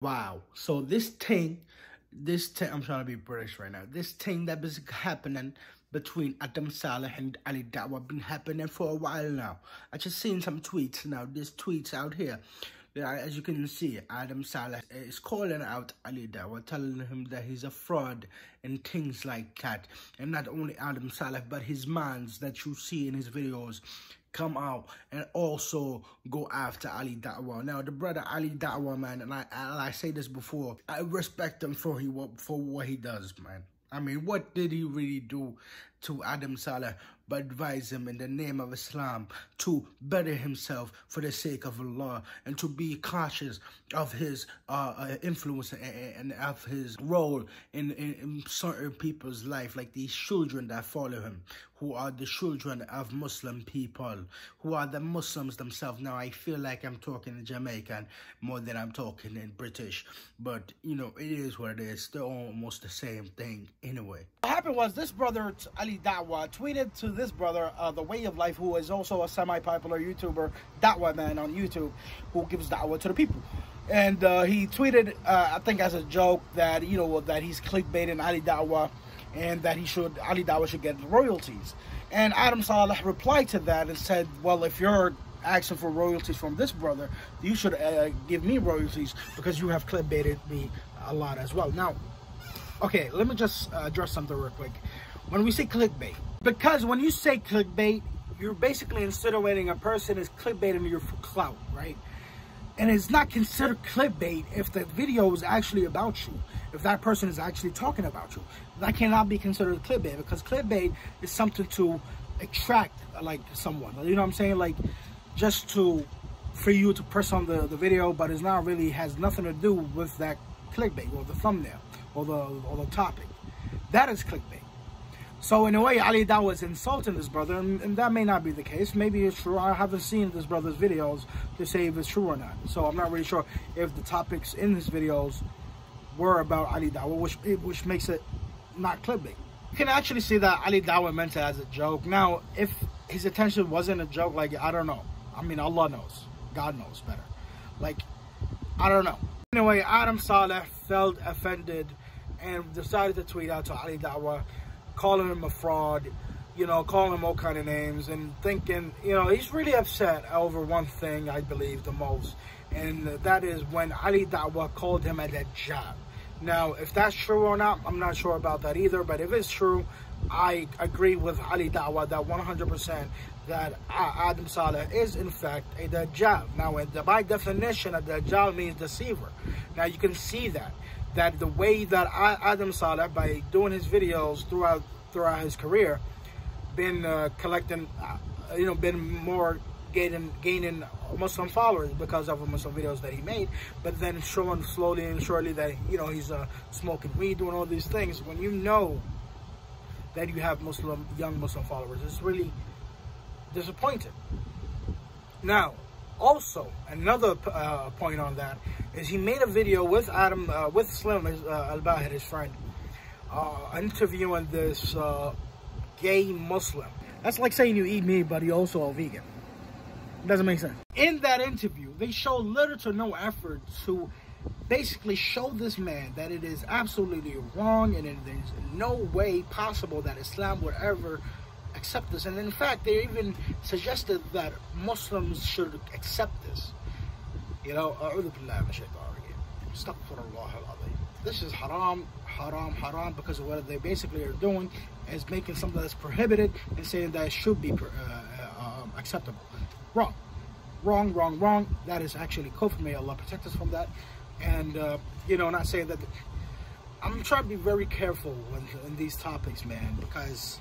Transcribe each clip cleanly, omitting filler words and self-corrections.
Wow. So this thing, I'm trying to be British right now. This thing that is happening between Adam Saleh and Ali Dawah been happening for a while now. I just seen some tweets now. There's tweets out here. As you can see, Adam Saleh is calling out Ali Dawah, telling him that he's a fraud and things like that. And not only Adam Saleh, but his mans that you see in his videos come out and also go after Ali Dawah. Now, the brother Ali Dawah, man, and I say this before, I respect him for what he does, man. I mean, what did he really do to Adam Saleh but advise him in the name of Islam to better himself for the sake of Allah and to be cautious of his influence and of his role in certain people's life, like these children that follow him, who are the children of Muslim people, who are the Muslims themselves. Now, I feel like I'm talking in Jamaican more than I'm talking in British, but, you know, it is what it is. They're almost the same thing anyway. What happened was this brother, Ali Dawah, tweeted to this brother, The Way of Life, who is also a semi-popular YouTuber, Dawah man on YouTube, who gives da'wah to the people. And he tweeted, I think as a joke, that, you know, that he's clickbaiting Ali Dawah and that Ali Dawah should get royalties. And Adam Saleh replied to that and said, well, if you're asking for royalties from this brother, you should give me royalties because you have clickbaited me a lot as well. Now, okay, let me just address something real quick. When we say clickbait, because when you say clickbait, you're basically insinuating a person is clickbaiting you for clout, right? And it's not considered clickbait if the video is actually about you, if that person is actually talking about you. That cannot be considered clickbait, because clickbait is something to attract, like, someone. You know what I'm saying? Like, just for you to press on the video, but it's not really, has nothing to do with that clickbait or the thumbnail or the topic. That is clickbait. So in a way, Ali Dawah is insulting this brother, and that may not be the case. Maybe it's true. I haven't seen this brother's videos to say if it's true or not. So I'm not really sure if the topics in his videos were about Ali Dawah, which makes it not clickbait. You can actually see that Ali Dawah meant it as a joke. Now, if his intention wasn't a joke, like, I don't know. I mean, Allah knows. God knows better. Like, I don't know. Anyway, Adam Saleh felt offended and decided to tweet out to Ali Dawah, calling him a fraud, you know, calling him all kind of names, and thinking, you know, he's really upset over one thing, I believe, the most, and that is when Ali Dawah called him a Dajjal. Now, if that's true or not, I'm not sure about that either, but if it's true, I agree with Ali Dawah that 100% that Adam Saleh is in fact a Dajjal. Now, by definition, a Dajjal means deceiver. Now, you can see that the way that Adam Saleh, by doing his videos throughout his career, been collecting, you know, been more gaining Muslim followers because of the Muslim videos that he made, but then showing slowly and surely that, you know, he's smoking weed, doing all these things. When you know that you have young Muslim followers, it's really disappointing. Now, also, another point on that is he made a video with Slim Al-Bahir, his friend, interviewing this gay Muslim. That's like saying you eat meat, but you're also a vegan. It doesn't make sense. In that interview, they show little to no effort to basically show this man that it is absolutely wrong and there's no way possible that Islam would ever accept this. And in fact, they even suggested that Muslims should accept this. You know, this is haram, haram, haram, because of what they basically are doing is making something that's prohibited and saying that it should be acceptable. Wrong. Wrong, wrong, wrong. That is actually kufr. May Allah protect us from that. And, you know, not saying that. I'm trying to be very careful in these topics, man, because,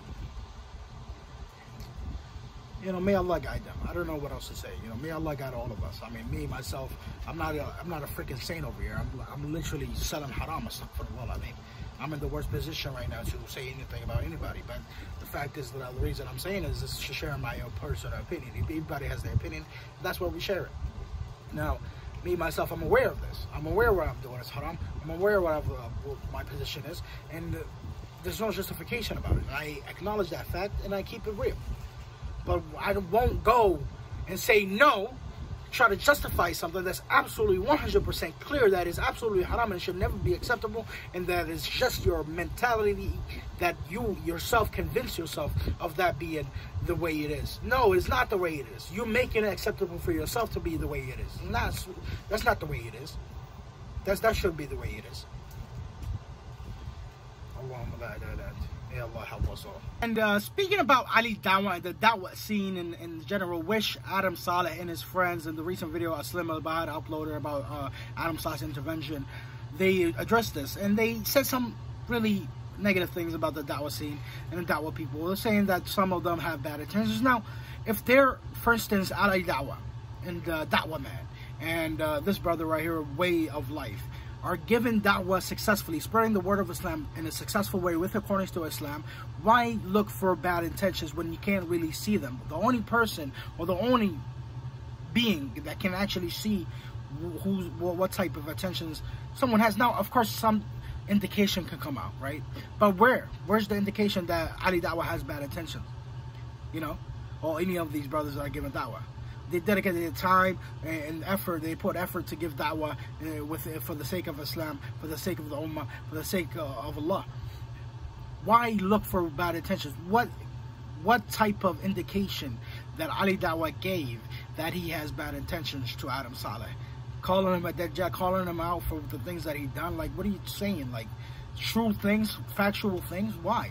you know, may Allah guide them. I don't know what else to say. You know, may Allah guide all of us. I mean, me, myself, I'm not a freaking saint over here. I'm literally selling haram and stuff for the world. I mean, I'm in the worst position right now to say anything about anybody. But the fact is that the reason I'm saying is to share my own personal opinion. Everybody has their opinion. That's why we share it. Now, me, myself, I'm aware of this. I'm aware what I'm doing is haram. I'm aware what my position is. And there's no justification about it. I acknowledge that fact and I keep it real. But I won't go and say no try to justify something that's absolutely 100% clear that is absolutely haram and should never be acceptable, and that is just your mentality that you yourself convince yourself of that being the way it is. No, it's not the way it is. You're making it acceptable for yourself to be the way it is. And that's not the way it is. That should be the way it is. May Allah help us all. And speaking about Ali Dawah, the Dawah scene in general, wish Adam Saleh and his friends in the recent video Aslim al-Bahad uploaded about Adam Saleh's intervention, they addressed this and they said some really negative things about the Dawah scene and the Dawah people. They're saying that some of them have bad intentions. Now, if they're, for instance, Ali Dawah and Dawah Man and this brother right here, Way of Life, are given da'wah successfully, spreading the word of Islam in a successful way with accordance to Islam, why look for bad intentions when you can't really see them? The only person or the only being that can actually see what type of intentions someone has. Now, of course, some indication can come out, right? But where's the indication that Ali Dawah has bad intentions? You know, or any of these brothers that are given da'wah. They dedicated their time and effort. They put effort to give da'wah for the sake of Islam, for the sake of the ummah, for the sake of Allah. Why look for bad intentions? What type of indication that Ali Dawah gave that he has bad intentions to Adam Saleh? Calling him a Dajjal, calling him out for the things that he done. Like, what are you saying? Like, true things, factual things? Why?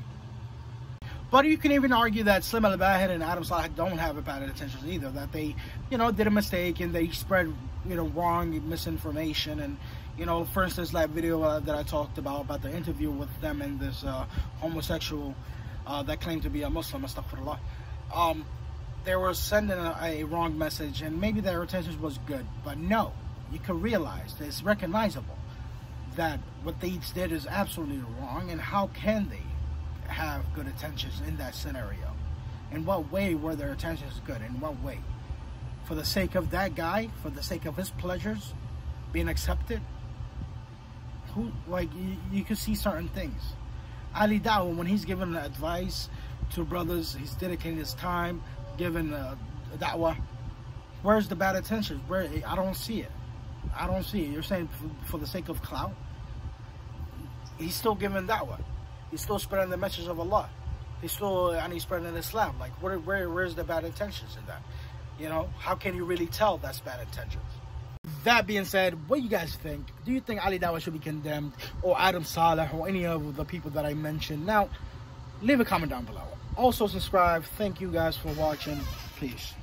But you can even argue that Aslim al-Bahad and Adam Saleh don't have bad intentions either. That they, did a mistake and they spread, wrong misinformation. And, for instance, that video that I talked about the interview with them and this homosexual that claimed to be a Muslim, astaghfirullah. They were sending a wrong message, and maybe their intentions was good. But no, you can realize, it's recognizable that what they did is absolutely wrong. And how can they have good intentions in that scenario? In what way were their intentions good? In what way? For the sake of that guy, for the sake of his pleasures being accepted? You can see certain things. Ali Dawah, when he's giving advice to brothers, he's dedicating his time, giving da'wah. Where's the bad intentions? I don't see it. I don't see it. You're saying for the sake of clout? He's still giving da'wah. He's still spreading the message of Allah. He's spreading Islam. Like, where's the bad intentions in that? How can you really tell that's bad intentions? That being said, what do you guys think? Do you think Ali Dawah should be condemned, or Adam Saleh, or any of the people that I mentioned? Now, leave a comment down below. Also, subscribe. Thank you guys for watching. Peace.